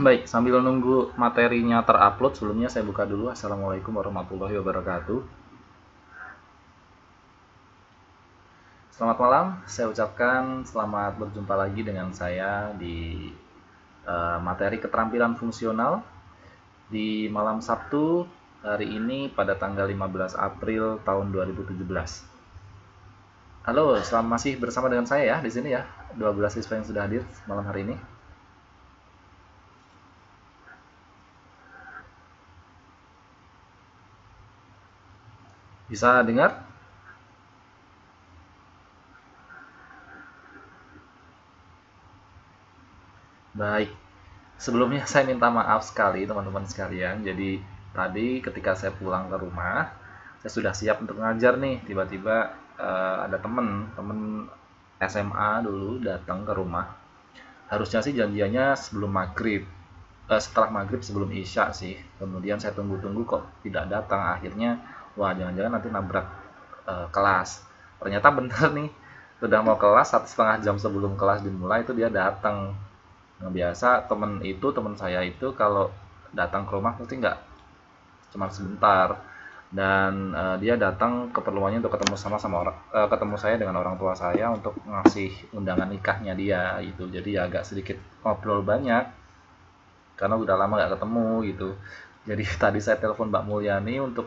Baik, sambil nunggu materinya terupload, sebelumnya saya buka dulu. Assalamualaikum warahmatullahi wabarakatuh. Selamat malam, saya ucapkan selamat berjumpa lagi dengan saya di materi keterampilan fungsional di malam Sabtu hari ini pada tanggal 15 April tahun 2017. Halo, selamat masih bersama dengan saya ya di sini ya, 12 siswa yang sudah hadir malam hari ini. Bisa dengar? Baik, sebelumnya saya minta maaf sekali teman-teman sekalian. Jadi tadi ketika saya pulang ke rumah, saya sudah siap untuk ngajar nih. Tiba-tiba ada temen SMA dulu datang ke rumah. Harusnya sih janjiannya sebelum maghrib, setelah maghrib sebelum isya sih. Kemudian saya tunggu-tunggu kok tidak datang. Akhirnya, wah jangan-jangan nanti nabrak kelas. Ternyata benar nih, sudah mau kelas 1,5 jam sebelum kelas dimulai itu dia datang. Nah, biasa teman saya itu kalau datang ke rumah pasti nggak cuma sebentar, dan dia datang keperluannya untuk ketemu saya dengan orang tua saya untuk ngasih undangan nikahnya dia gitu. Jadi ya agak sedikit ngobrol banyak karena udah lama nggak ketemu gitu. Jadi tadi saya telepon Mbak Mulyani untuk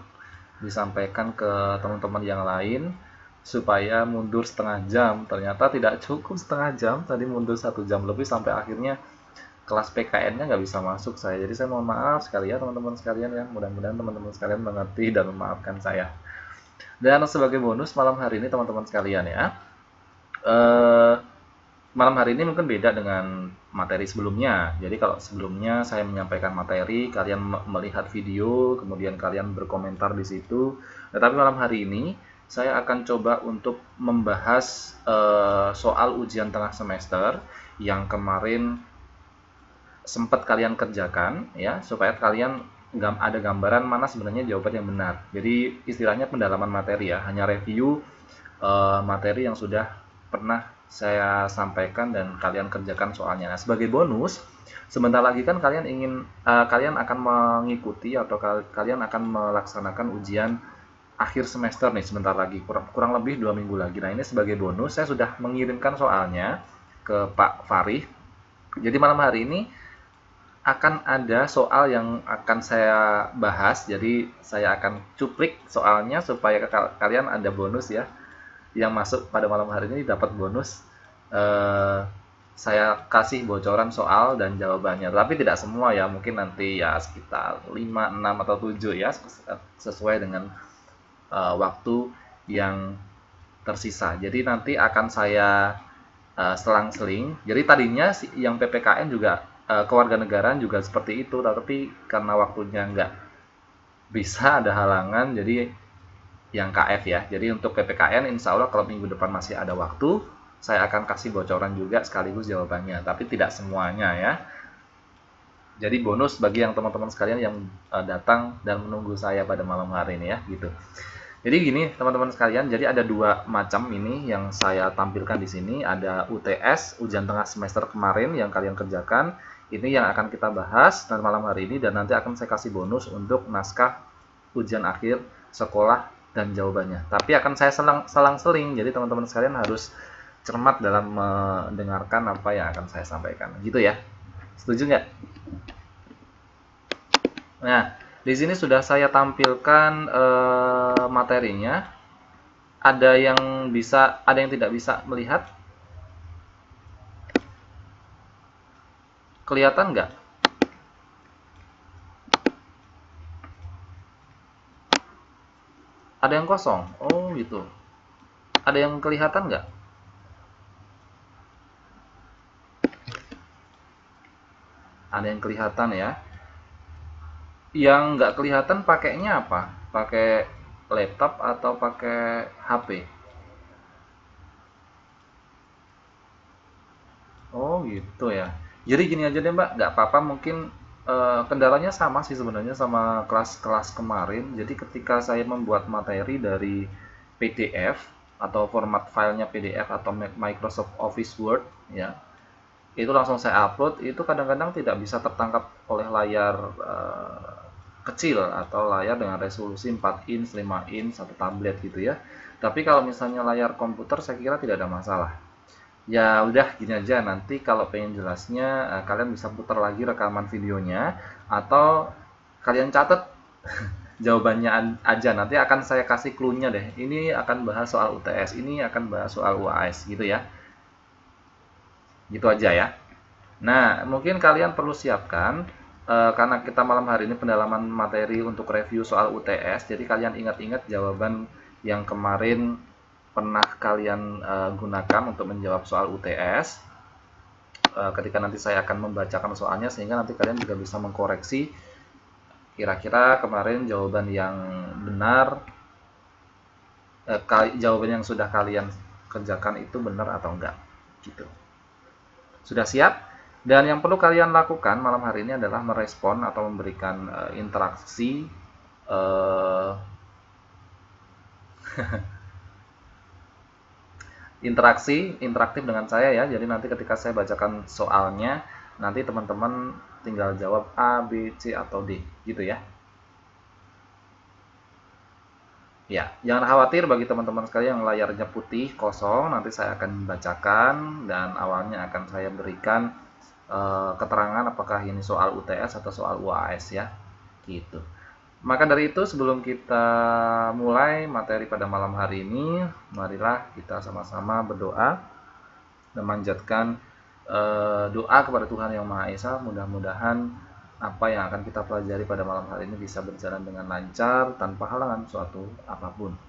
disampaikan ke teman-teman yang lain supaya mundur 1/2 jam. Ternyata tidak cukup 1/2 jam, tadi mundur 1 jam lebih sampai akhirnya kelas PKN-nya nggak bisa masuk saya. Jadi saya mohon maaf sekali ya teman-teman sekalian ya. Mudah-mudahan teman-teman sekalian mengerti dan memaafkan saya. Dan sebagai bonus malam hari ini teman-teman sekalian ya, eh, malam hari ini mungkin beda dengan materi sebelumnya. Jadi kalau sebelumnya saya menyampaikan materi, kalian melihat video, kemudian kalian berkomentar di situ. Tetapi malam hari ini saya akan coba untuk membahas soal ujian tengah semester yang kemarin sempat kalian kerjakan ya, supaya kalian ada gambaran mana sebenarnya jawaban yang benar. Jadi istilahnya pendalaman materi ya, hanya review materi yang sudah pernah saya sampaikan dan kalian kerjakan soalnya. Nah, sebagai bonus, sebentar lagi kan kalian akan mengikuti atau kalian akan melaksanakan ujian akhir semester nih sebentar lagi, kurang lebih 2 minggu lagi. Nah, ini sebagai bonus saya sudah mengirimkan soalnya ke Pak Farih. Jadi malam hari ini akan ada soal yang akan saya bahas. Jadi saya akan cuplik soalnya supaya kalian ada bonus ya. Yang masuk pada malam hari ini dapat bonus. Saya kasih bocoran soal dan jawabannya. Tapi tidak semua ya, mungkin nanti ya sekitar 5, 6 atau 7 ya, sesuai dengan waktu yang tersisa. Jadi nanti akan saya selang-seling. Jadi tadinya yang PPKN juga kewarganegaraan juga seperti itu, tapi karena waktunya nggak bisa, ada halangan, jadi yang KF ya. Jadi untuk PPKN insya Allah kalau minggu depan masih ada waktu, saya akan kasih bocoran juga sekaligus jawabannya, tapi tidak semuanya ya. Jadi bonus bagi yang teman-teman sekalian yang datang dan menunggu saya pada malam hari ini ya gitu. Jadi gini teman-teman sekalian, jadi ada 2 macam ini yang saya tampilkan di sini. Ada UTS, ujian tengah semester kemarin yang kalian kerjakan. Ini yang akan kita bahas dan malam hari ini, dan nanti akan saya kasih bonus untuk naskah ujian akhir sekolah dan jawabannya. Tapi akan saya selang-seling, jadi teman-teman sekalian harus cermat dalam mendengarkan apa yang akan saya sampaikan. Gitu ya. Setuju nggak? Nah, di sini sudah saya tampilkan materinya. Ada yang bisa, ada yang tidak bisa melihat? Kelihatan nggak? Ada yang kosong? Oh gitu. Ada yang kelihatan nggak? Ada yang kelihatan ya. Yang nggak kelihatan pakainya apa? Pakai laptop atau pakai HP? Oh gitu ya. Jadi gini aja deh Mbak, nggak apa-apa, mungkin kendalanya sama sih sebenarnya sama kelas-kelas kemarin. Jadi ketika saya membuat materi dari PDF atau format filenya PDF atau Microsoft Office Word ya, itu langsung saya upload, itu kadang-kadang tidak bisa tertangkap oleh layar kecil atau layar dengan resolusi 4 inch, 5 inch, atau tablet gitu ya. Tapi kalau misalnya layar komputer saya kira tidak ada masalah. Ya udah gini aja, nanti kalau pengen jelasnya kalian bisa putar lagi rekaman videonya, atau kalian catat jawabannya aja. Nanti akan saya kasih clue-nya deh. Ini akan bahas soal UTS, ini akan bahas soal UAS gitu ya. Gitu aja ya. Nah, mungkin kalian perlu siapkan karena kita malam hari ini pendalaman materi untuk review soal UTS, jadi kalian ingat-ingat jawaban yang kemarin pernah kalian gunakan untuk menjawab soal UTS. Ketika nanti saya akan membacakan soalnya, sehingga nanti kalian juga bisa mengkoreksi kira-kira kemarin jawaban yang benar, jawaban yang sudah kalian kerjakan itu benar atau enggak gitu. Sudah siap? Dan yang perlu kalian lakukan malam hari ini adalah merespon atau memberikan interaksi interaktif dengan saya ya. Jadi nanti ketika saya bacakan soalnya, nanti teman-teman tinggal jawab A, B, C, atau D gitu ya. Ya, jangan khawatir bagi teman-teman sekalian yang layarnya putih kosong, nanti saya akan bacakan dan awalnya akan saya berikan keterangan apakah ini soal UTS atau soal UAS ya, gitu. Maka dari itu sebelum kita mulai materi pada malam hari ini, marilah kita sama-sama berdoa dan manjatkan doa kepada Tuhan Yang Maha Esa. Mudah-mudahan apa yang akan kita pelajari pada malam hari ini bisa berjalan dengan lancar tanpa halangan suatu apapun.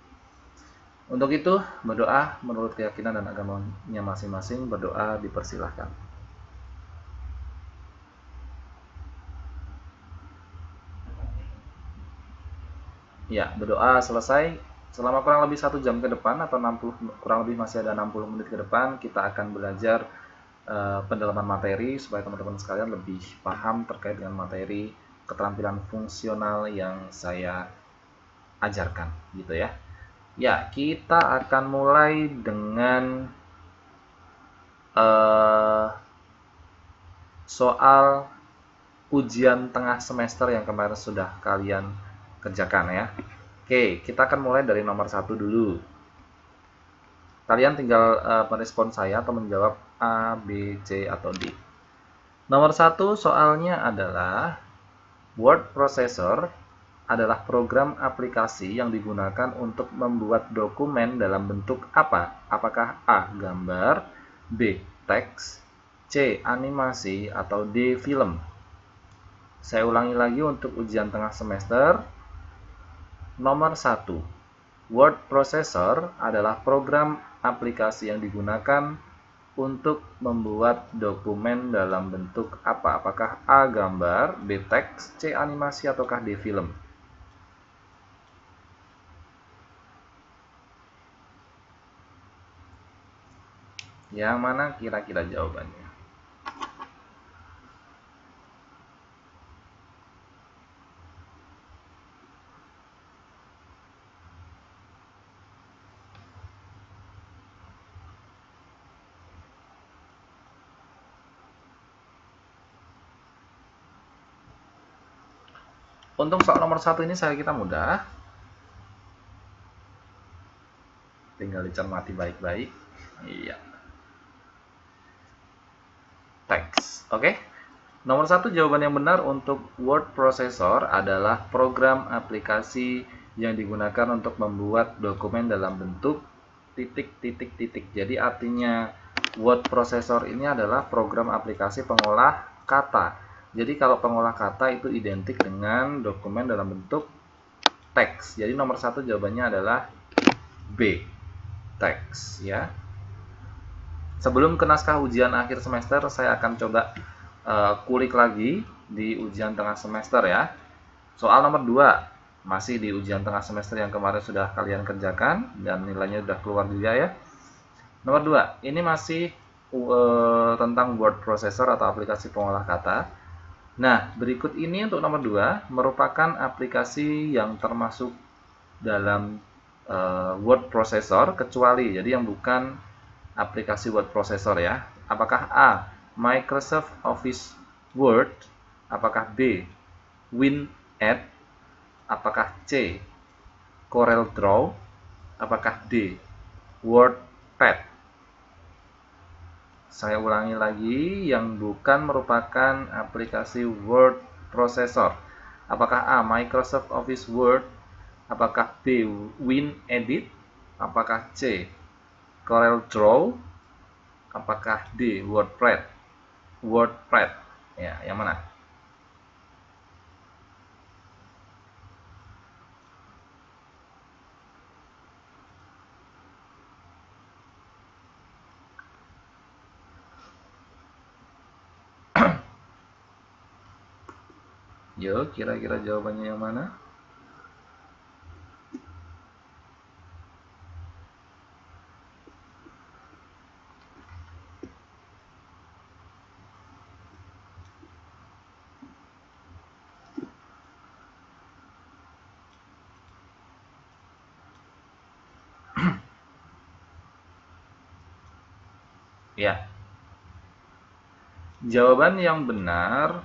Untuk itu, berdoa menurut keyakinan dan agamanya masing-masing. Berdoa dipersilahkan. Ya, berdoa selesai. Selama kurang lebih 1 jam ke depan atau 60, kurang lebih masih ada 60 menit ke depan, kita akan belajar pendalaman materi supaya teman-teman sekalian lebih paham terkait dengan materi keterampilan fungsional yang saya ajarkan gitu ya. Ya, kita akan mulai dengan soal ujian tengah semester yang kemarin sudah kalian kerjakan ya. Oke, kita akan mulai dari nomor 1 dulu. Kalian tinggal merespon saya atau menjawab A, B, C, atau D. Nomor 1 soalnya adalah word processor adalah program aplikasi yang digunakan untuk membuat dokumen dalam bentuk apa? Apakah A. gambar, B. teks, C. animasi, atau D. film? Saya ulangi lagi untuk ujian tengah semester. Nomor 1. Word processor adalah program aplikasi yang digunakan untuk membuat dokumen dalam bentuk apa? Apakah A. gambar, B. teks, C. animasi, ataukah D. film? Yang mana kira-kira jawabannya? Untuk soal nomor 1 ini saya kira mudah. Tinggal dicermati baik-baik. Iya. Teks. Oke. Nomor 1 jawaban yang benar untuk word processor adalah program aplikasi yang digunakan untuk membuat dokumen dalam bentuk titik-titik-titik. Jadi artinya word processor ini adalah program aplikasi pengolah kata. Jadi kalau pengolah kata itu identik dengan dokumen dalam bentuk teks. Jadi nomor 1 jawabannya adalah B, teks ya. Sebelum ke naskah ujian akhir semester, saya akan coba kulik lagi di ujian tengah semester ya. Soal nomor 2 masih di ujian tengah semester yang kemarin sudah kalian kerjakan dan nilainya sudah keluar juga ya. Nomor 2, ini masih tentang word processor atau aplikasi pengolah kata. Nah, berikut ini untuk nomor 2 merupakan aplikasi yang termasuk dalam word processor kecuali jadi yang bukan aplikasi word processor ya. Apakah A. Microsoft Office Word? Apakah B. WinEd? Apakah C. Corel Draw? Apakah D. WordPad? Saya ulangi lagi, yang bukan merupakan aplikasi word processor. Apakah A. Microsoft Office Word? Apakah B. WinEdit? Apakah C. Corel Draw? Apakah D. WordPad? WordPad. Ya, yang mana? Yo, kira-kira jawabannya yang mana? Ya, jawaban yang benar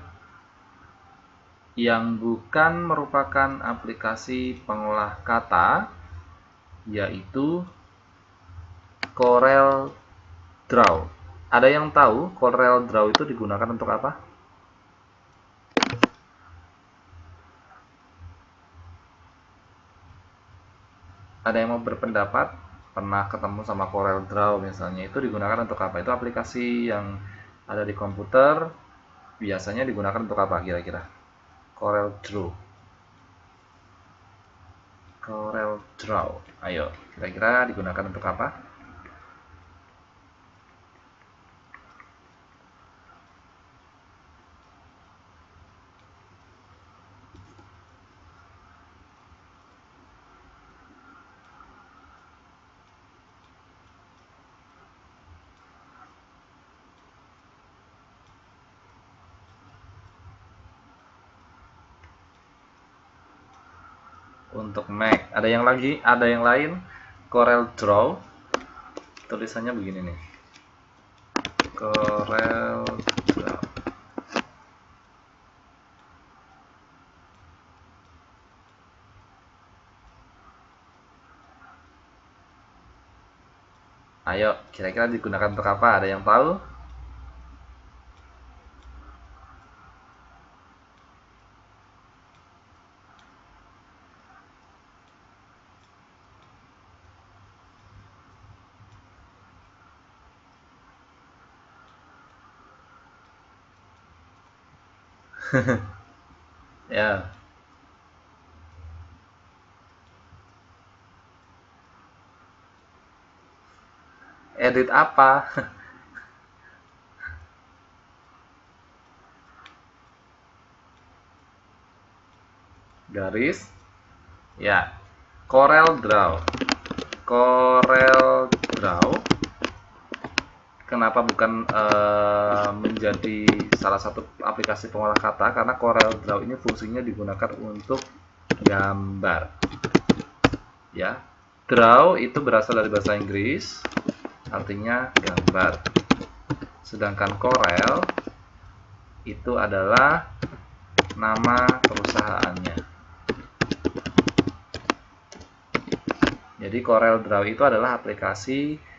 yang bukan merupakan aplikasi pengolah kata yaitu Corel Draw. Ada yang tahu Corel Draw itu digunakan untuk apa? Ada yang mau berpendapat? Pernah ketemu sama Corel Draw misalnya, itu digunakan untuk apa? Itu aplikasi yang ada di komputer, biasanya digunakan untuk apa kira-kira? Corel Draw. Corel Draw. Ayo, kira-kira digunakan untuk apa? Untuk Mac. Ada yang lagi? Ada yang lain? Corel Draw. Tulisannya begini nih. Corel Draw. Ayo, kira-kira digunakan untuk apa? Ada yang tahu? Ya, edit apa? Garis. Ya, Corel Draw. Corel Draw. Kenapa bukan menjadi salah satu aplikasi pengolah kata? Karena Corel Draw ini fungsinya digunakan untuk gambar. Ya, draw itu berasal dari bahasa Inggris, artinya gambar. Sedangkan Corel itu adalah nama perusahaannya. Jadi Corel Draw itu adalah aplikasi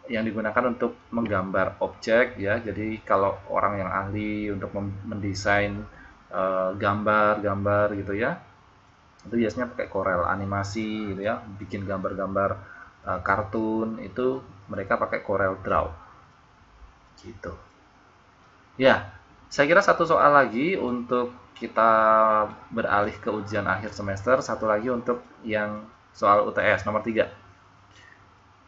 yang digunakan untuk menggambar objek ya. Jadi kalau orang yang ahli untuk mendesain gambar-gambar gitu ya, itu biasanya pakai Corel. Animasi gitu ya, bikin gambar-gambar kartun itu mereka pakai Corel Draw gitu ya. Saya kira satu soal lagi untuk kita beralih ke ujian akhir semester, satu lagi untuk yang soal UTS nomor 3.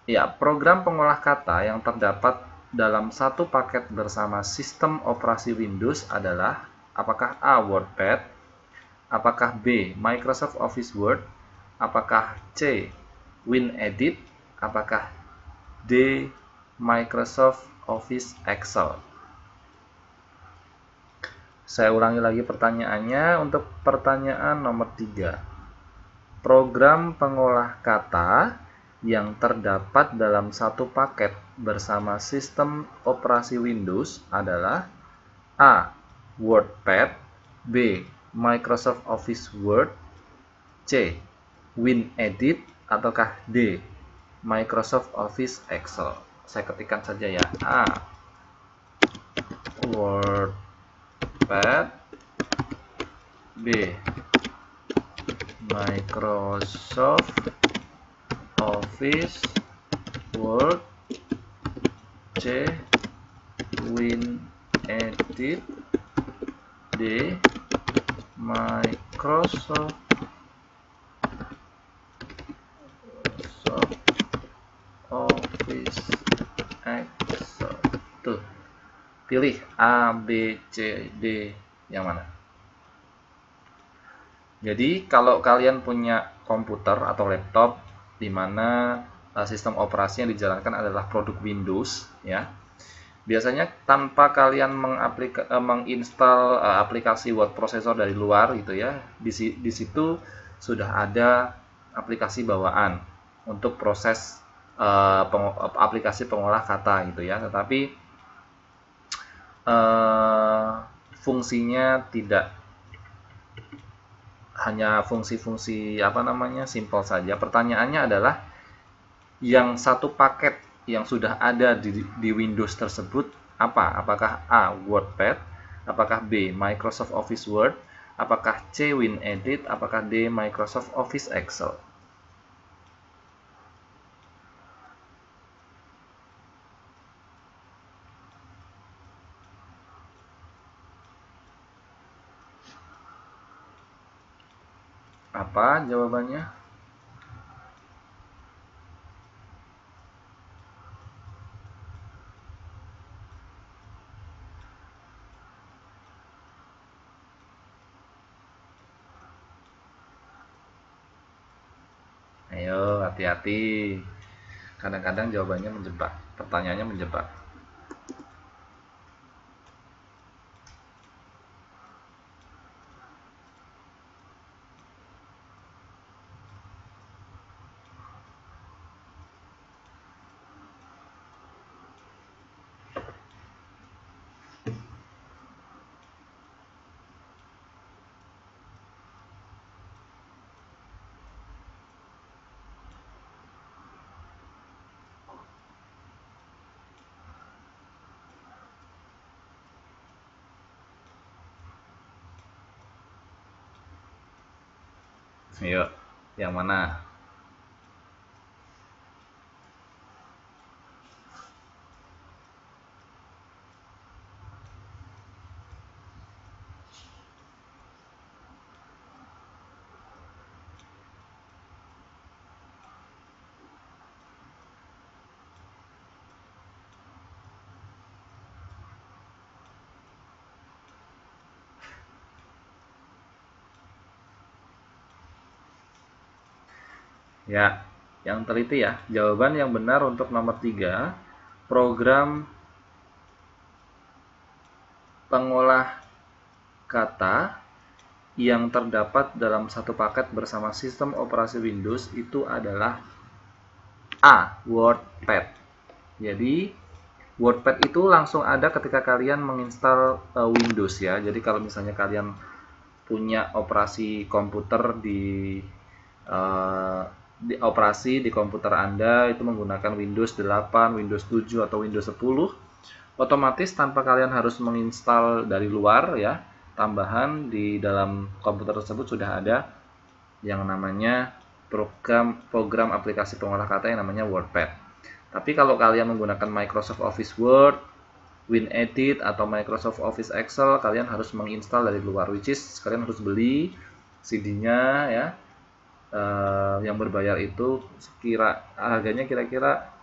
Ya, program pengolah kata yang terdapat dalam satu paket bersama sistem operasi Windows adalah apakah A. WordPad, apakah B. Microsoft Office Word, apakah C. WinEdit, apakah D. Microsoft Office Excel. Saya ulangi lagi pertanyaannya. Untuk pertanyaan nomor 3, program pengolah kata yang terdapat dalam satu paket bersama sistem operasi Windows adalah A. WordPad, B. Microsoft Office Word, C. WinEdit, ataukah D. Microsoft Office Excel. Saya ketikkan saja ya. A. WordPad, B. Microsoft Office Word, C. WinEdit, D. Microsoft Office Excel. Tuh, pilih A, B, C, D, yang mana? Jadi kalau kalian punya komputer atau laptop di mana sistem operasi yang dijalankan adalah produk Windows, ya, biasanya tanpa kalian menginstal aplikasi word processor dari luar gitu ya, di situ sudah ada aplikasi bawaan untuk proses aplikasi pengolah kata gitu ya, tetapi fungsinya tidak hanya fungsi-fungsi simple saja. Pertanyaannya adalah yang satu paket yang sudah ada di Windows tersebut apa? Apakah A. WordPad, apakah B. Microsoft Office Word, apakah C. WinEdit, apakah D. Microsoft Office Excel? Apa jawabannya? Ayo, hati-hati. Kadang-kadang jawabannya menjebak, pertanyaannya menjebak. Ayo, yang mana? Ya, yang teliti ya. Jawaban yang benar untuk nomor 3, program pengolah kata yang terdapat dalam satu paket bersama sistem operasi Windows itu adalah A. WordPad. Jadi, WordPad itu langsung ada ketika kalian menginstal Windows ya. Jadi kalau misalnya kalian punya operasi komputer operasi di komputer Anda itu menggunakan Windows 8, Windows 7 atau Windows 10, otomatis tanpa kalian harus menginstal dari luar ya, tambahan di dalam komputer tersebut sudah ada yang namanya program aplikasi pengolah kata yang namanya WordPad. Tapi kalau kalian menggunakan Microsoft Office Word, WinEdit atau Microsoft Office Excel, kalian harus menginstal dari luar, which is kalian harus beli CD-nya ya. Yang berbayar itu harganya kira-kira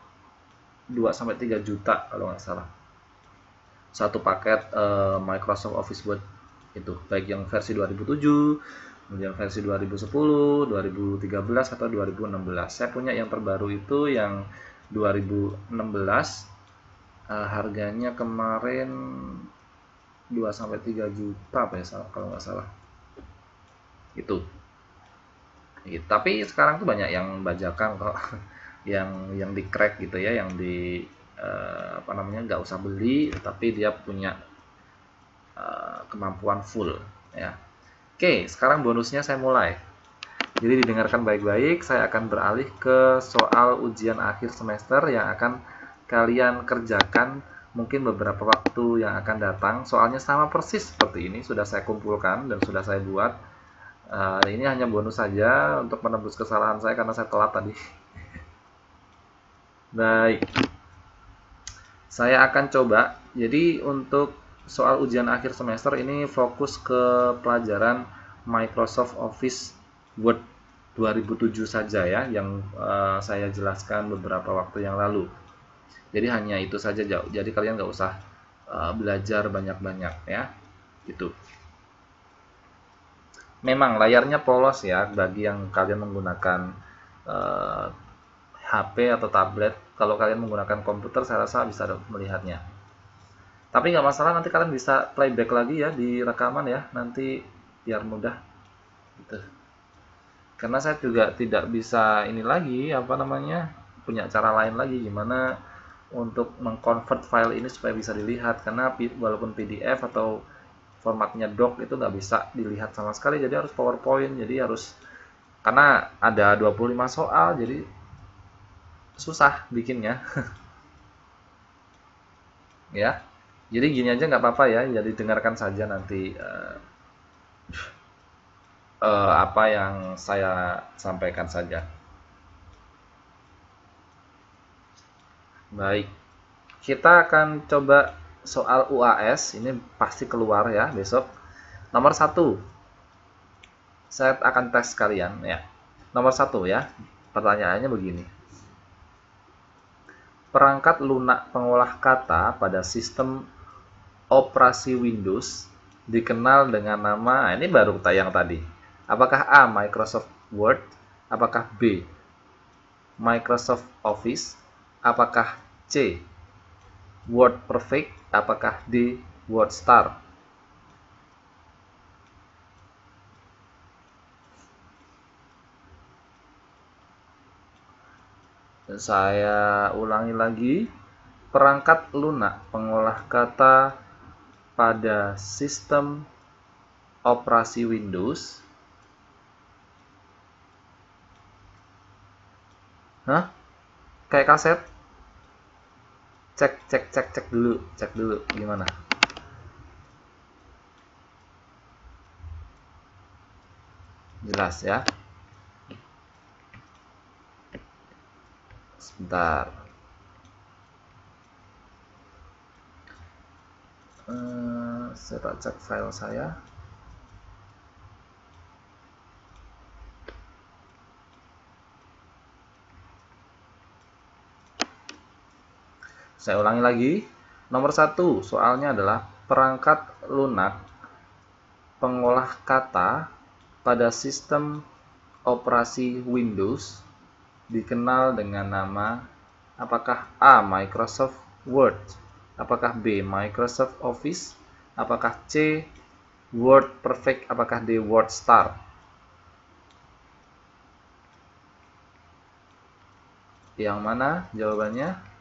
2-3 juta kalau nggak salah. Satu paket Microsoft Office Word itu, baik yang versi 2007, kemudian versi 2010, 2013 atau 2016. Saya punya yang terbaru itu yang 2016. Harganya kemarin 2-3 juta apa ya kalau nggak salah. Itu. Gitu. Tapi sekarang tuh banyak yang bajakan kok. yang di crack gitu ya, yang di apa namanya, nggak usah beli tapi dia punya kemampuan full ya. Oke, sekarang bonusnya saya mulai. Jadi didengarkan baik-baik, saya akan beralih ke soal ujian akhir semester yang akan kalian kerjakan mungkin beberapa waktu yang akan datang. Soalnya sama persis seperti ini, sudah saya kumpulkan dan sudah saya buat. Ini hanya bonus saja untuk menebus kesalahan saya karena saya telat tadi. Baik, saya akan coba. Jadi untuk soal ujian akhir semester ini fokus ke pelajaran Microsoft Office Word 2007 saja ya, yang saya jelaskan beberapa waktu yang lalu. Jadi hanya itu saja, jauh. Jadi kalian nggak usah belajar banyak-banyak ya, gitu. Memang layarnya polos ya bagi yang kalian menggunakan HP atau tablet. Kalau kalian menggunakan komputer, saya rasa bisa melihatnya. Tapi nggak masalah, nanti kalian bisa playback lagi ya di rekaman ya, nanti biar mudah. Gitu. Karena saya juga tidak bisa ini lagi, apa namanya, punya cara lain lagi gimana untuk mengconvert file ini supaya bisa dilihat. Karena walaupun PDF atau formatnya doc itu nggak bisa dilihat sama sekali, jadi harus PowerPoint. Jadi harus, karena ada 25 soal, jadi susah bikinnya. Ya, jadi gini aja nggak apa-apa ya, jadi dengarkan saja nanti apa yang saya sampaikan saja. Baik, kita akan coba soal UAS. Ini pasti keluar ya besok. Nomor 1, saya akan tes kalian ya. Nomor 1 ya, pertanyaannya begini. Perangkat lunak pengolah kata pada sistem operasi Windows dikenal dengan nama, ini baru tayang tadi. Apakah A. Microsoft Word? Apakah B. Microsoft Office? Apakah C. Word Perfect? Apakah D. WordStar? Saya ulangi lagi. Perangkat lunak pengolah kata pada sistem operasi Windows. Hah? Kayak kaset? Cek dulu gimana? Jelas ya? Sebentar. Saya tak cek file saya. Saya ulangi lagi. Nomor 1, soalnya adalah perangkat lunak pengolah kata pada sistem operasi Windows dikenal dengan nama, apakah A. Microsoft Word? Apakah B. Microsoft Office? Apakah C. Word Perfect? Apakah D. WordStar? Yang mana jawabannya?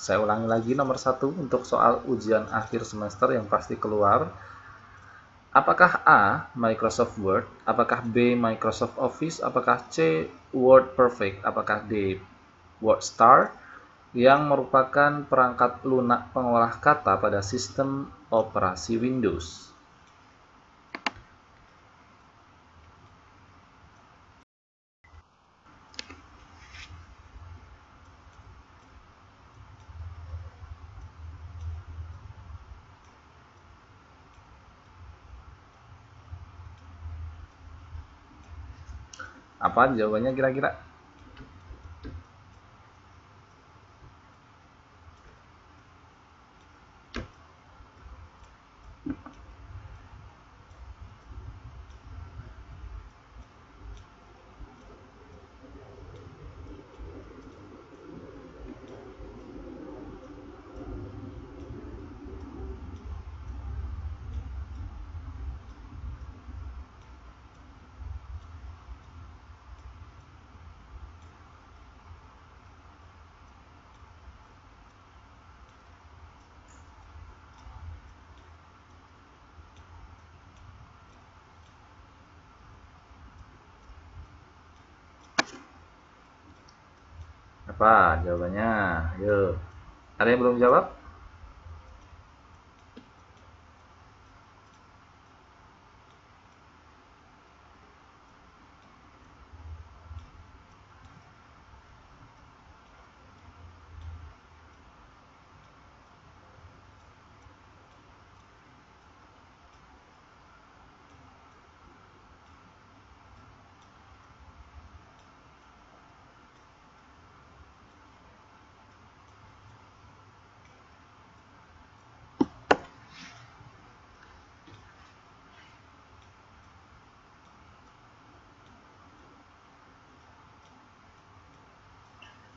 Saya ulangi lagi, nomor 1 untuk soal ujian akhir semester yang pasti keluar. Apakah A. Microsoft Word? Apakah B. Microsoft Office? Apakah C. Word Perfect? Apakah D. WordStar? Yang merupakan perangkat lunak pengolah kata pada sistem operasi Windows. Apa jawabannya kira-kira? Apa jawabannya? Yuk. Ada yang belum jawab?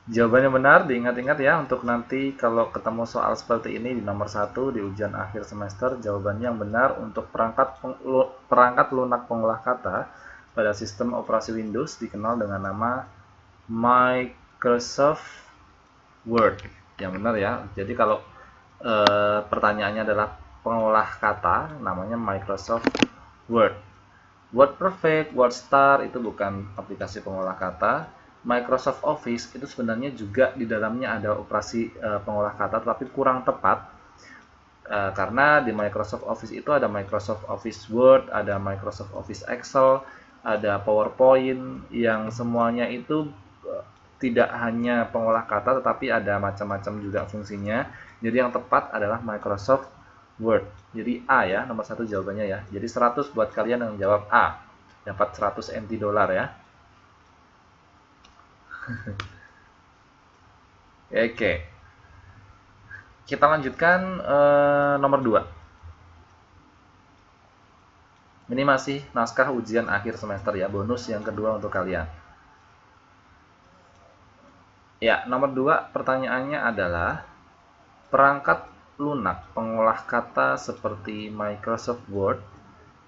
Jawabannya benar, diingat-ingat ya untuk nanti kalau ketemu soal seperti ini di nomor 1 di ujian akhir semester, jawabannya yang benar untuk perangkat lunak pengolah kata pada sistem operasi Windows dikenal dengan nama Microsoft Word. Yang benar ya. Jadi kalau pertanyaannya adalah pengolah kata, namanya Microsoft Word. WordPerfect, WordStar itu bukan aplikasi pengolah kata. Microsoft Office itu sebenarnya juga di dalamnya ada operasi pengolah kata, tapi kurang tepat karena di Microsoft Office itu ada Microsoft Office Word, ada Microsoft Office Excel, ada PowerPoint yang semuanya itu tidak hanya pengolah kata, tetapi ada macam-macam juga fungsinya. Jadi yang tepat adalah Microsoft Word. Jadi A ya, nomor 1 jawabannya ya. Jadi 100 buat kalian yang jawab A. Dapat 100 NT dolar ya. Oke. Kita lanjutkan nomor 2. Ini masih naskah ujian akhir semester ya, bonus yang kedua untuk kalian. Ya, nomor 2 pertanyaannya adalah perangkat lunak pengolah kata seperti Microsoft Word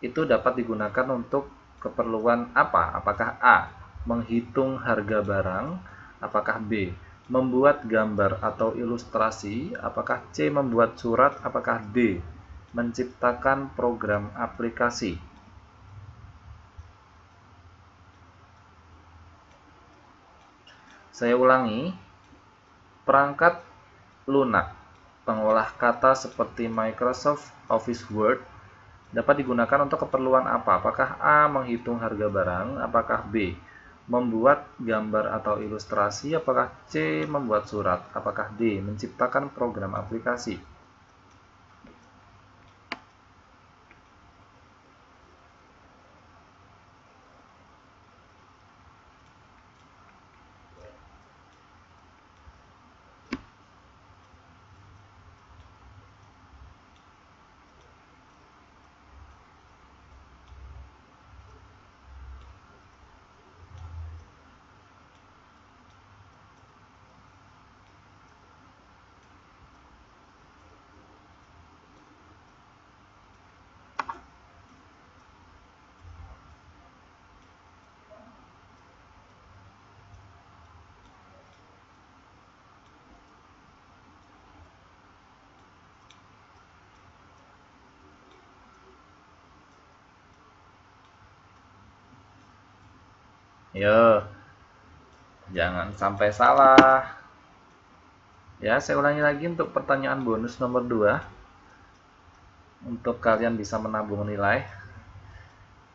itu dapat digunakan untuk keperluan apa? Apakah A. Menghitung harga barang? Apakah B. Membuat gambar atau ilustrasi? Apakah C. Membuat surat? Apakah D. Menciptakan program aplikasi? Saya ulangi, perangkat lunak pengolah kata seperti Microsoft Office Word dapat digunakan untuk keperluan apa? Apakah A. Menghitung harga barang? Apakah B. Membuat gambar atau ilustrasi? Apakah C. Membuat surat? Apakah D. Menciptakan program aplikasi? Yo, jangan sampai salah. Ya, saya ulangi lagi untuk pertanyaan bonus nomor 2 untuk kalian bisa menabung nilai.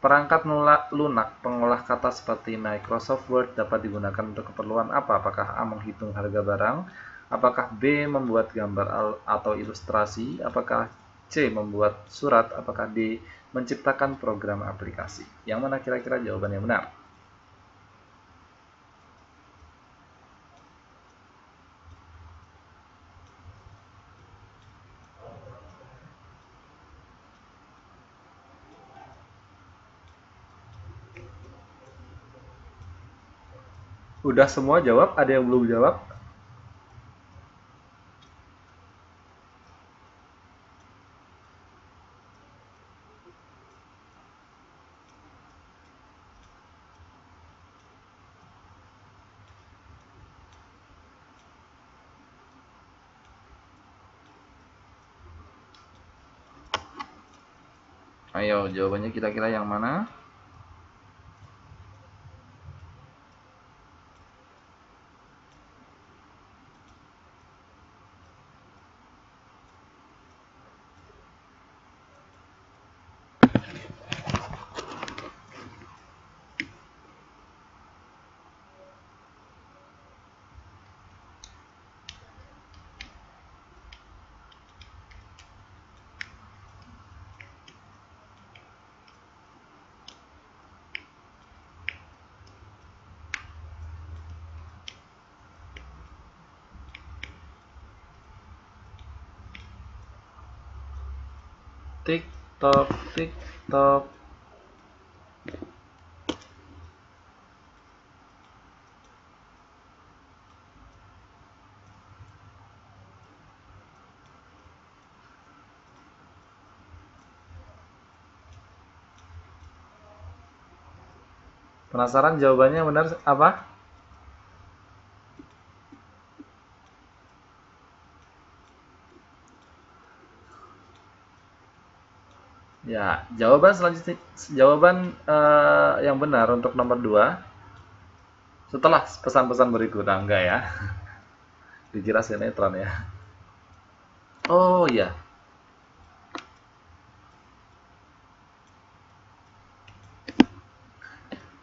Perangkat lunak pengolah kata seperti Microsoft Word dapat digunakan untuk keperluan apa? Apakah A. Menghitung harga barang? Apakah B. Membuat gambar atau ilustrasi? Apakah C. Membuat surat? Apakah D. Menciptakan program aplikasi? Yang mana kira-kira jawaban yang benar? Udah semua jawab? Ada yang belum jawab? Ayo, jawabannya kira-kira yang mana? TikTok, TikTok. Penasaran jawabannya benar apa? Ya, jawaban selanjutnya, jawaban yang benar untuk nomor 2 setelah pesan-pesan berikut. Nah, enggak ya. Dikira sinetron ya. Oh iya.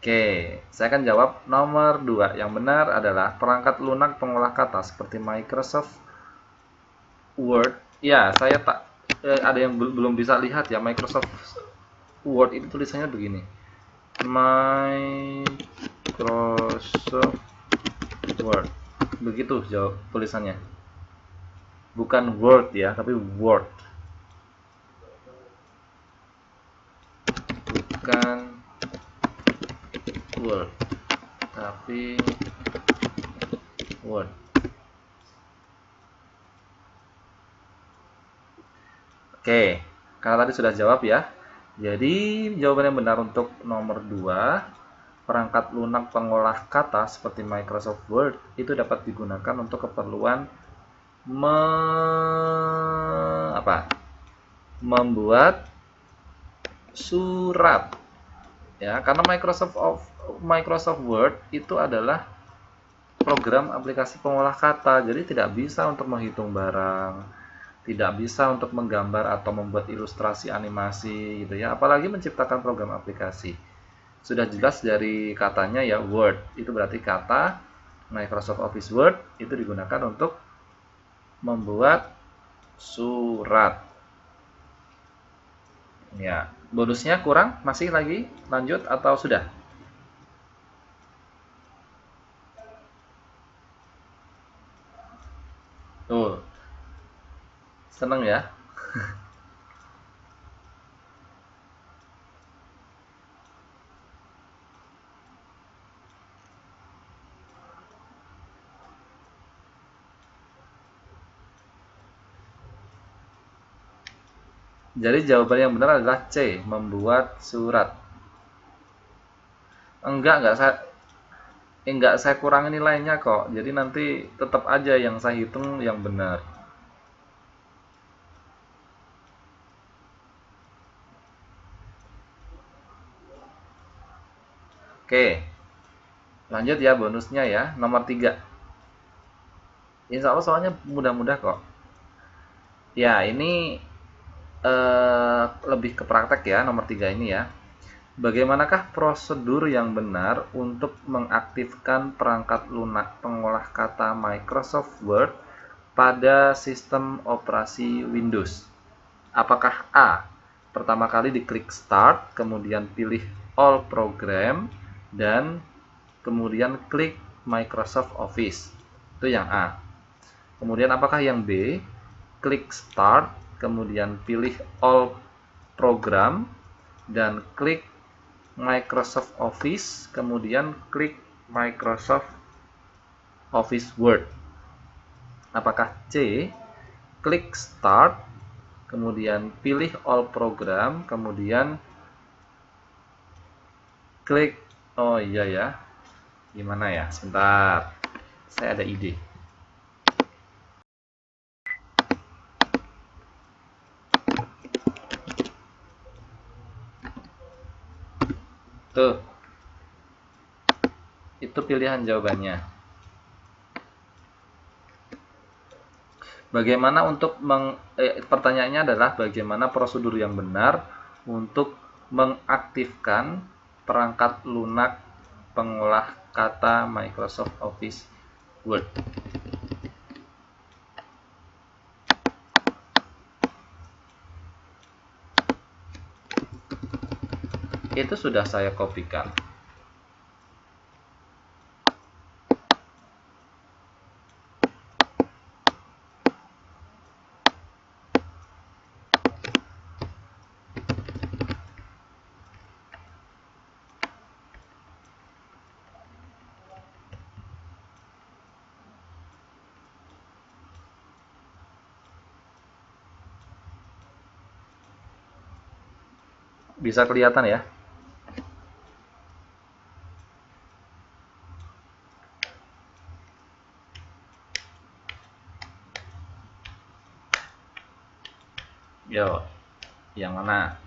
Oke, saya akan jawab nomor 2. Yang benar adalah perangkat lunak pengolah kata seperti Microsoft Word. Ya, saya tak ada yang belum bisa lihat ya. Microsoft Word itu tulisannya begini. Microsoft Word. Begitu jawab tulisannya. Bukan Word ya, tapi Word. Bukan Word, tapi Word. Oke, karena tadi sudah jawab ya. Jadi jawaban yang benar untuk nomor 2, perangkat lunak pengolah kata seperti Microsoft Word itu dapat digunakan untuk keperluan membuat surat. Ya, karena Microsoft Word itu adalah program aplikasi pengolah kata, jadi tidak bisa untuk menghitung barang, tidak bisa untuk menggambar atau membuat ilustrasi animasi gitu ya, apalagi menciptakan program aplikasi. Sudah jelas dari katanya ya, Word itu berarti kata Microsoft Office Word itu digunakan untuk membuat surat. Ya, bonusnya kurang? Masih lagi? Lanjut atau sudah? Tuh, seneng ya? Jadi jawaban yang benar adalah C, membuat surat. Enggak saya kurangi nilainya kok. Jadi nanti tetap aja yang saya hitung yang benar. Oke, lanjut ya bonusnya ya, nomor 3. Insya Allah soalnya mudah-mudah kok. Ya, ini lebih ke praktek ya, nomor 3 ini ya. Bagaimanakah prosedur yang benar untuk mengaktifkan perangkat lunak pengolah kata Microsoft Word pada sistem operasi Windows? Apakah A, pertama kali diklik Start, kemudian pilih All Program, dan kemudian klik Microsoft Office? Itu yang A. Kemudian apakah yang B, klik Start, kemudian pilih All Program, dan klik Microsoft Office, kemudian klik Microsoft Office Word? Apakah C, klik Start, kemudian pilih All Program, kemudian klik, oh iya ya, gimana ya, sebentar, saya ada ide. Tuh, itu pilihan jawabannya. Bagaimana untuk pertanyaannya adalah bagaimana prosedur yang benar untuk mengaktifkan perangkat lunak pengolah kata Microsoft Office Word. Itu sudah saya kopikan. Bisa kelihatan ya? Yo, yang mana?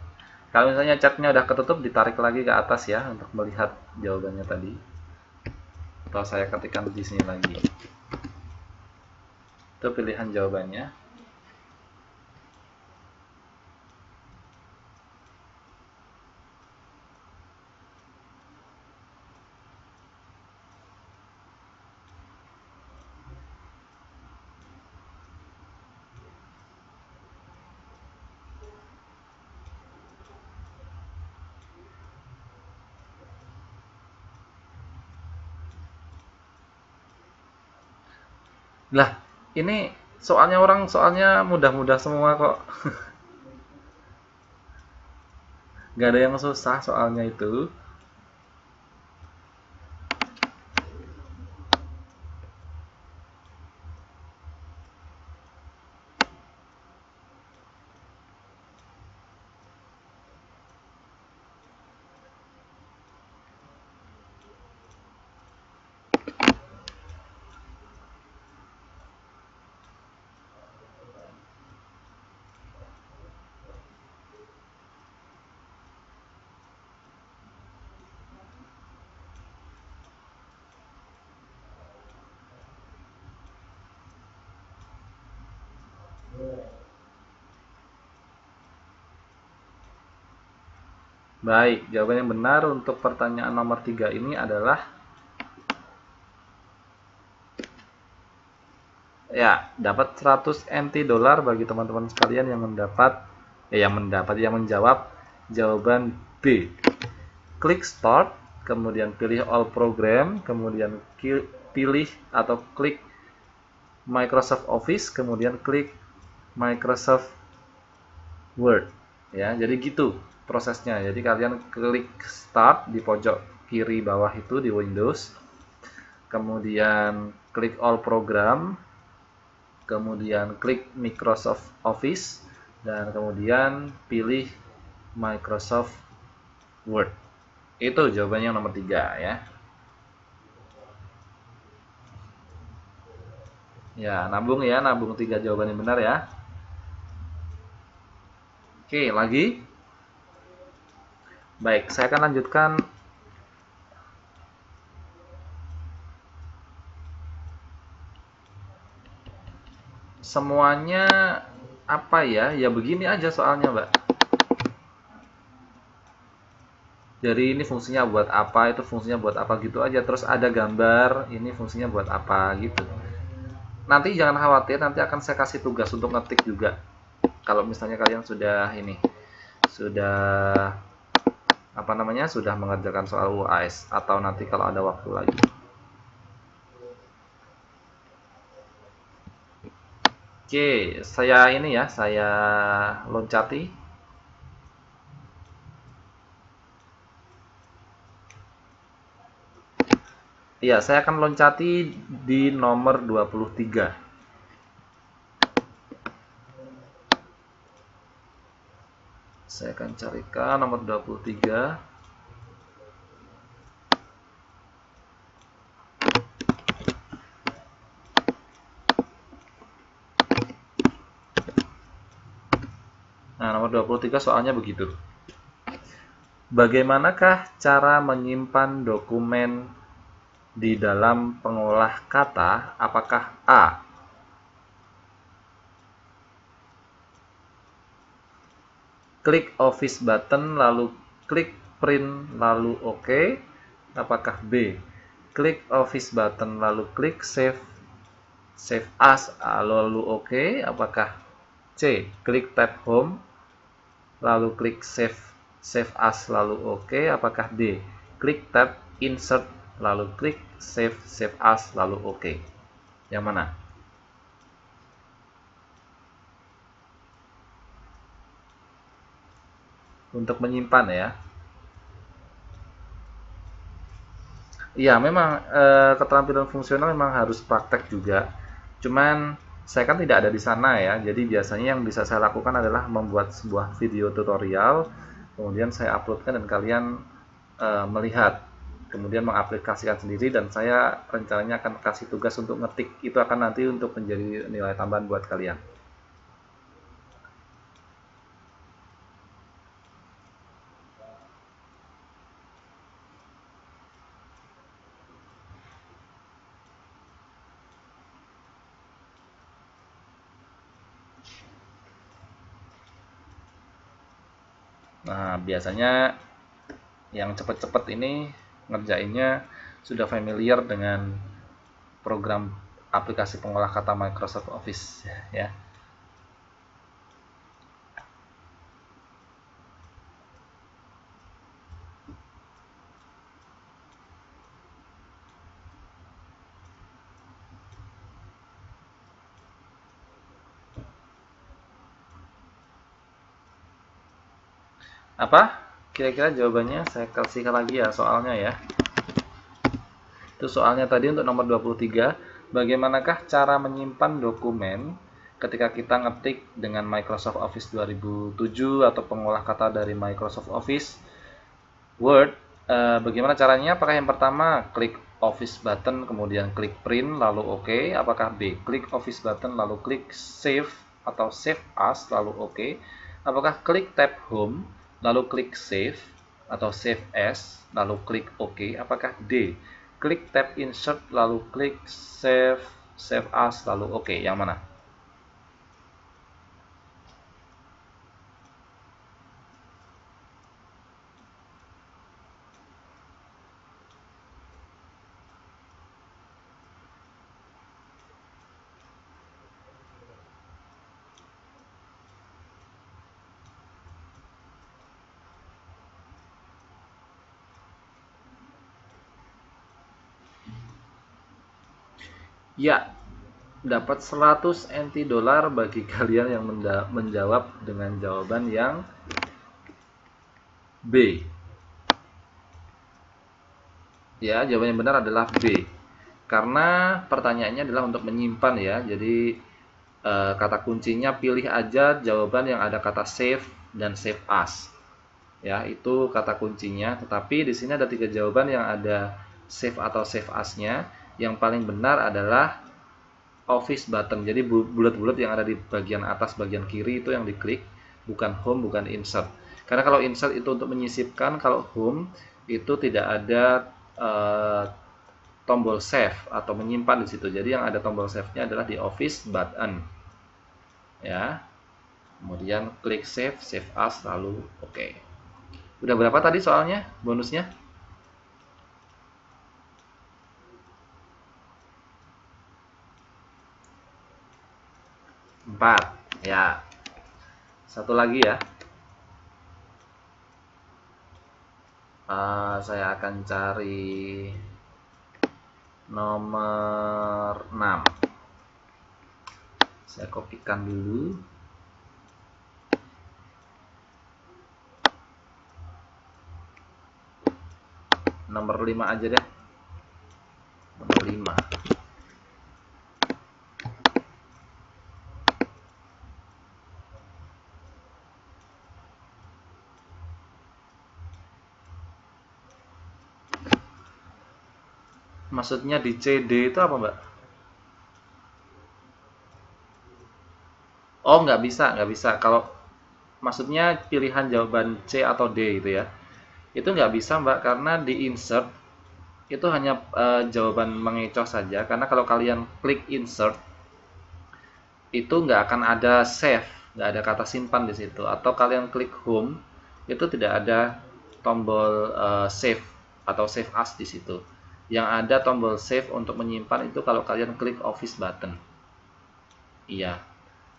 Kalau misalnya chatnya udah ketutup, ditarik lagi ke atas ya untuk melihat jawabannya tadi. Atau saya ketikkan di sini lagi. Itu pilihan jawabannya. Lah, ini soalnya mudah-mudah semua kok. Gak ada yang susah soalnya itu. Baik, jawaban yang benar untuk pertanyaan nomor 3 ini adalah ya, dapat 100 NT dolar bagi teman-teman sekalian yang yang menjawab jawaban B. Klik Start, kemudian pilih All Program, kemudian pilih atau klik Microsoft Office, kemudian klik Microsoft Word. Ya, jadi gitu prosesnya. Jadi kalian klik Start di pojok kiri bawah itu di Windows, kemudian klik All Program, kemudian klik Microsoft Office, dan kemudian pilih Microsoft Word. Itu jawabannya yang nomor 3 ya. Ya, nabung 3 jawaban yang benar ya. Oke, lagi. Baik, saya akan lanjutkan. Semuanya apa ya? Ya begini aja soalnya, Mbak. Jadi ini fungsinya buat apa, itu fungsinya buat apa gitu aja. Terus ada gambar, ini fungsinya buat apa gitu. Nanti jangan khawatir, nanti akan saya kasih tugas untuk ngetik juga. Kalau misalnya kalian sudah sudah mengerjakan soal UAS atau nanti kalau ada waktu lagi. Oke, saya loncati. Iya, saya akan loncati di nomor 23. Saya akan carikan nomor 23. Nah, nomor 23 soalnya begitu. Bagaimanakah cara menyimpan dokumen di dalam pengolah kata? Apakah A. Klik Office button lalu klik print lalu OK? Apakah B. Klik Office button lalu klik Save As lalu OK? Apakah C. Klik Tab Home lalu klik Save As lalu OK? Apakah D. Klik Tab Insert lalu klik Save As lalu OK? Yang mana? Untuk menyimpan ya. Iya, memang keterampilan fungsional memang harus praktek juga. Cuman saya kan tidak ada di sana ya. Jadi biasanya yang bisa saya lakukan adalah membuat sebuah video tutorial, kemudian saya uploadkan dan kalian melihat, kemudian mengaplikasikan sendiri, dan saya rencananya akan kasih tugas untuk ngetik. Itu akan nanti untuk menjadi nilai tambahan buat kalian. Nah, biasanya yang cepat-cepat ini ngerjainnya sudah familiar dengan program aplikasi pengolah kata Microsoft Office ya. Apa? Kira-kira jawabannya saya kasih lagi ya soalnya ya. Itu soalnya tadi untuk nomor 23. Bagaimanakah cara menyimpan dokumen ketika kita ngetik dengan Microsoft Office 2007 atau pengolah kata dari Microsoft Office Word? Bagaimana caranya? Apakah yang pertama klik Office button kemudian klik print lalu OK? Apakah B. Klik Office button lalu klik Save atau Save As lalu OK? Apakah klik tab Home lalu klik Save atau Save As lalu klik OK? Apakah D. Klik tab Insert lalu klik Save As lalu OK? Yang mana? Ya, dapat 100 NT dolar bagi kalian yang menjawab dengan jawaban yang B. Ya, jawaban yang benar adalah B. Karena pertanyaannya adalah untuk menyimpan ya. Jadi kata kuncinya pilih aja jawaban yang ada kata save dan save as. Ya, itu kata kuncinya. Tetapi di sini ada 3 jawaban yang ada save atau save as-nya. Yang paling benar adalah Office button. Jadi bulat-bulat yang ada di bagian atas bagian kiri itu yang diklik, bukan home, bukan insert. Karena kalau insert itu untuk menyisipkan, kalau home itu tidak ada tombol save atau menyimpan di situ. Jadi yang ada tombol save-nya adalah di Office button. Ya. Kemudian klik save, save as lalu oke. Udah berapa tadi soalnya bonusnya? 4. Ya. Satu lagi ya. Saya akan cari nomor 6. Saya kopikan dulu. Nomor 5 aja deh. Maksudnya di CD itu apa, Mbak? Oh, nggak bisa. Kalau maksudnya pilihan jawaban C atau D itu ya. Itu nggak bisa, Mbak, karena di insert itu hanya jawaban mengecoh saja. Karena kalau kalian klik insert, itu nggak akan ada save, nggak ada kata simpan di situ. Atau kalian klik home, itu tidak ada tombol save atau save as di situ. Yang ada tombol save untuk menyimpan itu kalau kalian klik office button. Iya,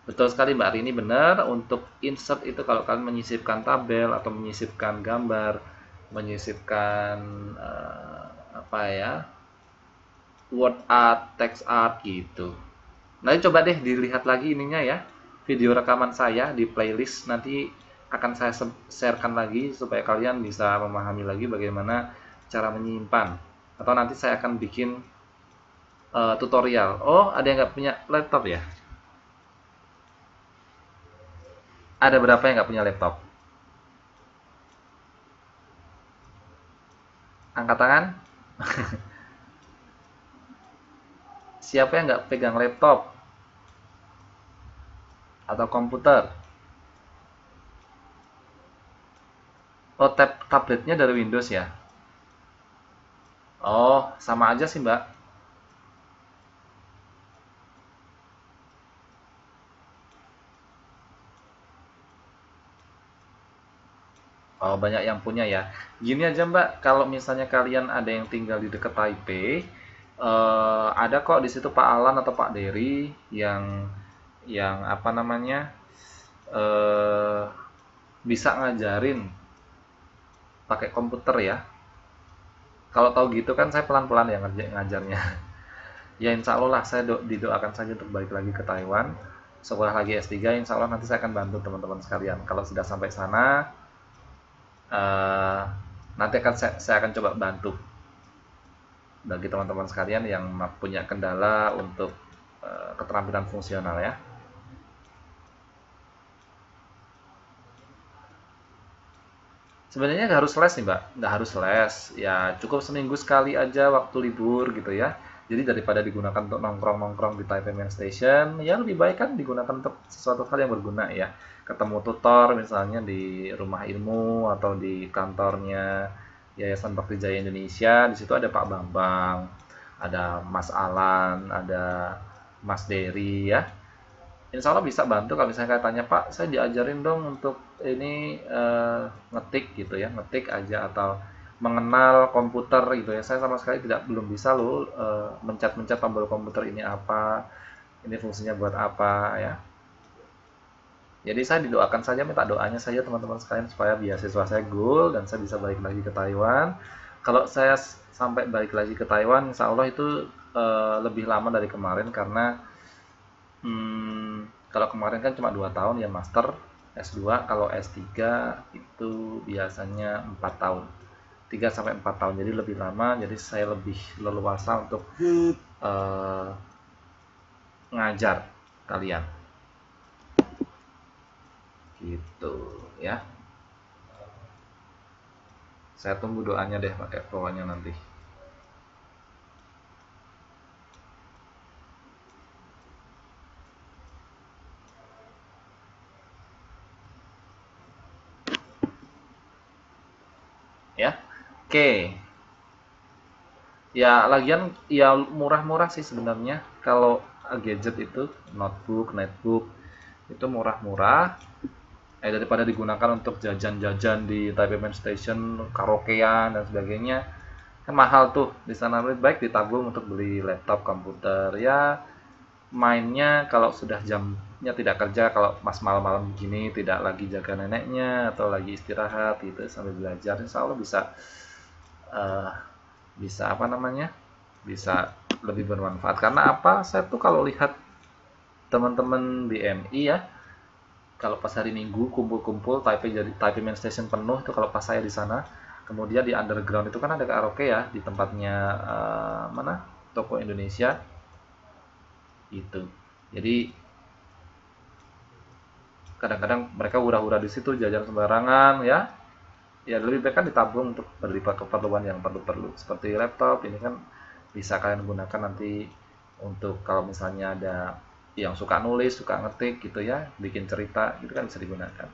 betul sekali Mbak Rini, benar. Untuk insert itu kalau kalian menyisipkan tabel atau menyisipkan gambar, menyisipkan apa ya, word art, text art gitu. Nanti coba deh dilihat lagi ininya ya, video rekaman saya di playlist, nanti akan saya sharekan lagi supaya kalian bisa memahami lagi bagaimana cara menyimpan. Atau nanti saya akan bikin tutorial. Oh, ada yang nggak punya laptop ya? Ada berapa yang nggak punya laptop? Angkat tangan. Siapa yang nggak pegang laptop atau komputer? Oh, tabletnya dari Windows ya? Oh, sama aja sih, Mbak. Oh, banyak yang punya ya. Gini aja, Mbak, kalau misalnya kalian ada yang tinggal di dekat Taipei, ada kok di situ Pak Alan atau Pak Dery yang apa namanya eh, bisa ngajarin pakai komputer ya. Kalau tahu gitu kan saya pelan-pelan ya ngajarnya. Ya insya Allah lah saya didoakan saja untuk balik lagi ke Taiwan. Sekolah lagi S3, insya Allah nanti saya akan bantu teman-teman sekalian. Kalau sudah sampai sana, eh, nanti akan saya akan coba bantu bagi teman-teman sekalian yang punya kendala untuk keterampilan fungsional ya. Sebenarnya nggak harus les nih Mbak, nggak harus les. Ya cukup seminggu sekali aja waktu libur gitu ya. Jadi daripada digunakan untuk nongkrong-nongkrong di Taipei Main Station, ya lebih baik kan digunakan untuk sesuatu hal yang berguna ya. Ketemu tutor misalnya di rumah ilmu atau di kantornya Yayasan Bakti Jaya Indonesia. Di situ ada Pak Bambang, ada Mas Alan, ada Mas Dery ya. Insya Allah bisa bantu kalau misalnya tanya Pak, saya diajarin dong untuk ini ngetik gitu ya, ngetik aja atau mengenal komputer gitu ya. Saya sama sekali belum bisa loh mencet-mencet tombol komputer ini apa, ini fungsinya buat apa ya. Jadi saya didoakan saja, minta doanya saja teman-teman sekalian supaya beasiswa saya goal dan saya bisa balik lagi ke Taiwan. Kalau saya sampai balik lagi ke Taiwan, insya Allah itu lebih lama dari kemarin karena kalau kemarin kan cuma 2 tahun ya master, S2, kalau S3 itu biasanya 4 tahun. 3 sampai 4 tahun. Jadi lebih lama, jadi saya lebih leluasa untuk eh, ngajar kalian. Gitu ya. Saya tunggu doanya deh pakai bawahnya nanti. Ya. Oke. Ya, lagian ya murah-murah sih sebenarnya. Kalau gadget itu, notebook, netbook, itu murah-murah. Daripada digunakan untuk jajan-jajan di Taipei Main Station, karaokean dan sebagainya, kan mahal tuh. Di sana lebih baik ditabung untuk beli laptop, komputer. Ya, mainnya kalau sudah jamnya tidak kerja, kalau pas malam-malam begini tidak lagi jaga neneknya atau lagi istirahat gitu sambil belajar, insya Allah eh, bisa apa namanya, bisa lebih bermanfaat. Karena apa, saya tuh kalau lihat teman-teman BMI ya, kalau pas hari Minggu kumpul-kumpul Taipei Main Station penuh itu, kalau pas saya di sana, kemudian di underground itu kan ada karaoke ya di tempatnya mana, toko Indonesia itu. Jadi kadang-kadang mereka hura-hura di situ jajan sembarangan ya. Ya lebih baik kan ditabung untuk keperluan yang perlu-perlu seperti laptop ini kan, bisa kalian gunakan nanti untuk kalau misalnya ada yang suka nulis, suka ngetik gitu ya, bikin cerita gitu kan bisa digunakan.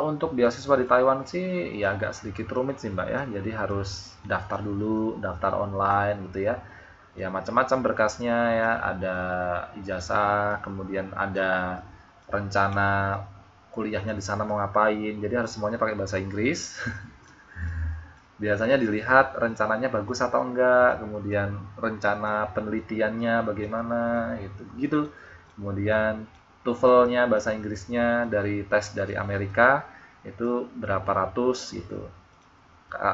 Untuk beasiswa di Taiwan sih ya agak sedikit rumit sih Mbak ya, jadi harus daftar dulu, daftar online gitu ya. Ya macam-macam berkasnya ya, ada ijazah, kemudian ada rencana kuliahnya di sana mau ngapain, jadi harus semuanya pakai bahasa Inggris. Biasanya dilihat rencananya bagus atau enggak, kemudian rencana penelitiannya bagaimana gitu. Gitu. Kemudian TOEFL-nya bahasa Inggrisnya dari tes dari Amerika itu berapa ratus gitu.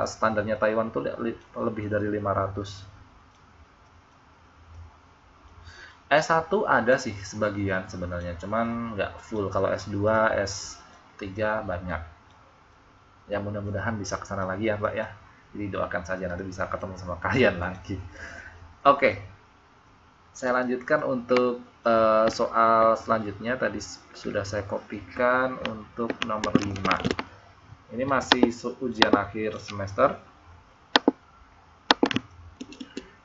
Standarnya Taiwan tuh lebih dari 500. S1 ada sih sebagian sebenarnya, cuman nggak full. Kalau S2, S3 banyak. Ya mudah-mudahan bisa ke sana lagi ya Mbak ya. Jadi doakan saja nanti bisa ketemu sama kalian lagi. Oke, saya lanjutkan untuk soal selanjutnya. Tadi sudah saya kopikan untuk nomor 5. Ini masih ujian akhir semester.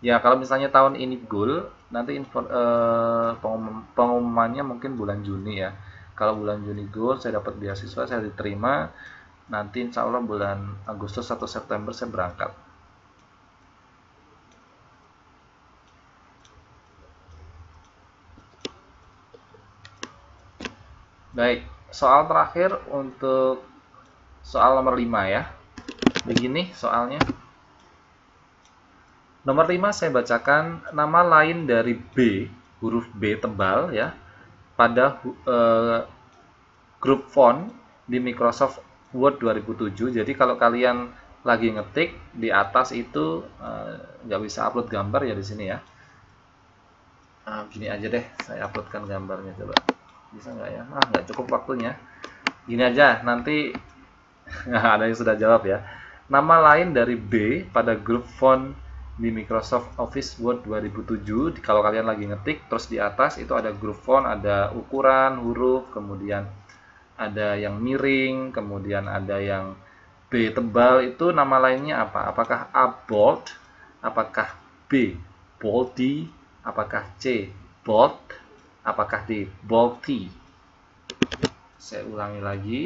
Ya, kalau misalnya tahun ini goal, nanti pengumumannya mungkin bulan Juni ya. Kalau bulan Juni goal, saya dapat beasiswa, saya diterima. Nanti insya Allah bulan Agustus atau September saya berangkat. Baik, soal terakhir untuk soal nomor 5 ya. Begini soalnya. Nomor 5 saya bacakan nama lain dari B, huruf B tebal ya, pada grup font di Microsoft Word 2007. Jadi kalau kalian lagi ngetik di atas itu nggak bisa upload gambar ya di sini ya. Gini aja deh, saya uploadkan gambarnya coba. Bisa nggak ya? Nggak cukup waktunya. Gini aja, nanti ada yang sudah jawab ya. Nama lain dari B pada grup font di Microsoft Office Word 2007. Kalau kalian lagi ngetik, terus di atas itu ada grup font, ada ukuran, huruf, kemudian ada yang miring, kemudian ada yang B tebal, itu nama lainnya apa? Apakah A bold, apakah B boldy, apakah C bold, apakah D bolty? Saya ulangi lagi.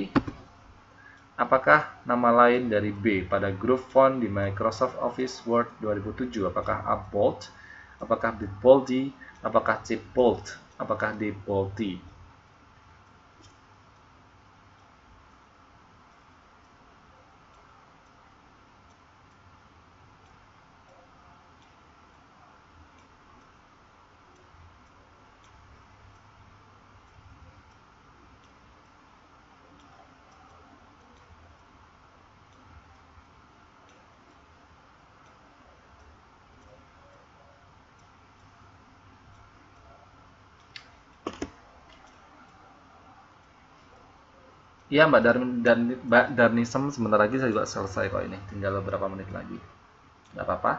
Apakah nama lain dari B pada grup font di Microsoft Office Word 2007? Apakah A bold, apakah B boldy, apakah C bold, apakah D bolty? Iya Mbak Darnisem, sebentar lagi saya juga selesai kok ini. Tinggal beberapa menit lagi. Nggak apa-apa.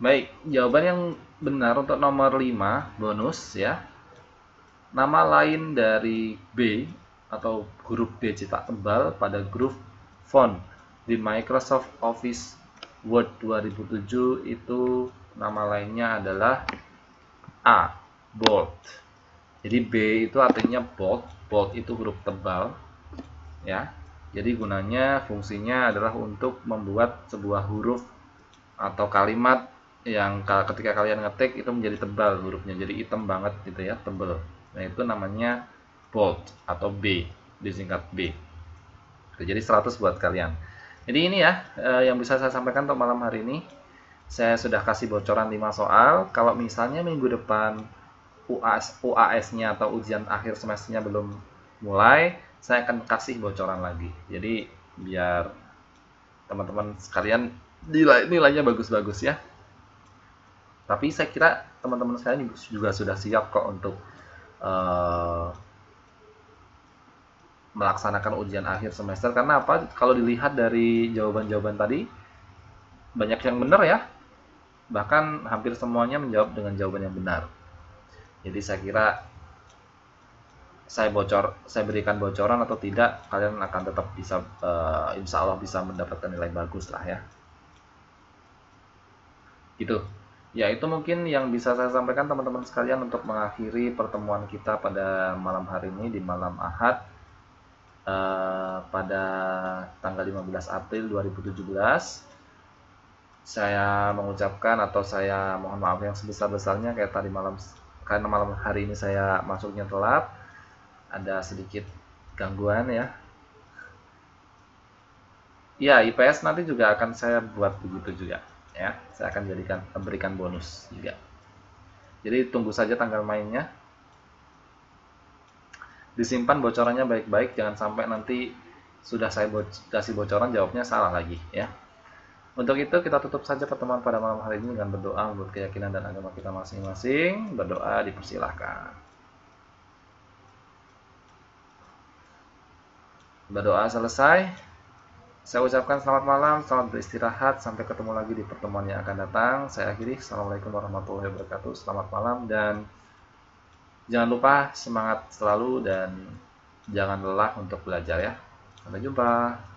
Baik, jawaban yang benar untuk nomor 5 bonus ya. Nama lain dari B atau huruf B cetak tebal pada grup font di Microsoft Office Word 2007 itu nama lainnya adalah A, bold. Jadi B itu artinya bold, bold itu huruf tebal ya. Jadi gunanya, fungsinya adalah untuk membuat sebuah huruf atau kalimat yang ketika kalian ngetik itu menjadi tebal hurufnya, jadi hitam banget gitu ya, tebal. Nah itu namanya bold atau B, disingkat B. Jadi 100 buat kalian. Jadi ini ya yang bisa saya sampaikan untuk malam hari ini. Saya sudah kasih bocoran 5 soal. Kalau misalnya minggu depan UAS-nya atau ujian akhir semesternya belum mulai, saya akan kasih bocoran lagi. Jadi biar teman-teman sekalian nilainya bagus-bagus ya. Tapi saya kira teman-teman sekalian juga sudah siap kok untuk melaksanakan ujian akhir semester. Karena apa? Kalau dilihat dari jawaban-jawaban tadi, banyak yang benar ya. Bahkan hampir semuanya menjawab dengan jawaban yang benar. Jadi saya kira saya berikan bocoran atau tidak, kalian akan tetap bisa insya Allah bisa mendapatkan nilai bagus lah ya. Gitu. Ya, itu mungkin yang bisa saya sampaikan teman-teman sekalian untuk mengakhiri pertemuan kita pada malam hari ini di malam Ahad pada tanggal 15 April 2017. Saya mengucapkan atau saya mohon maaf yang sebesar-besarnya karena malam hari ini saya masuknya telat, ada sedikit gangguan ya. Ya, IPS nanti juga akan saya buat begitu juga ya. Saya akan berikan bonus juga. Jadi tunggu saja tanggal mainnya. Disimpan bocorannya baik-baik, jangan sampai nanti sudah saya kasih bocoran jawabnya salah lagi ya. Untuk itu kita tutup saja pertemuan pada malam hari ini dengan berdoa menurut keyakinan dan agama kita masing-masing. Berdoa dipersilahkan. Berdoa selesai. Saya ucapkan selamat malam, selamat beristirahat, sampai ketemu lagi di pertemuan yang akan datang. Saya akhiri, Assalamualaikum warahmatullahi wabarakatuh. Selamat malam dan jangan lupa semangat selalu dan jangan lelah untuk belajar ya. Sampai jumpa.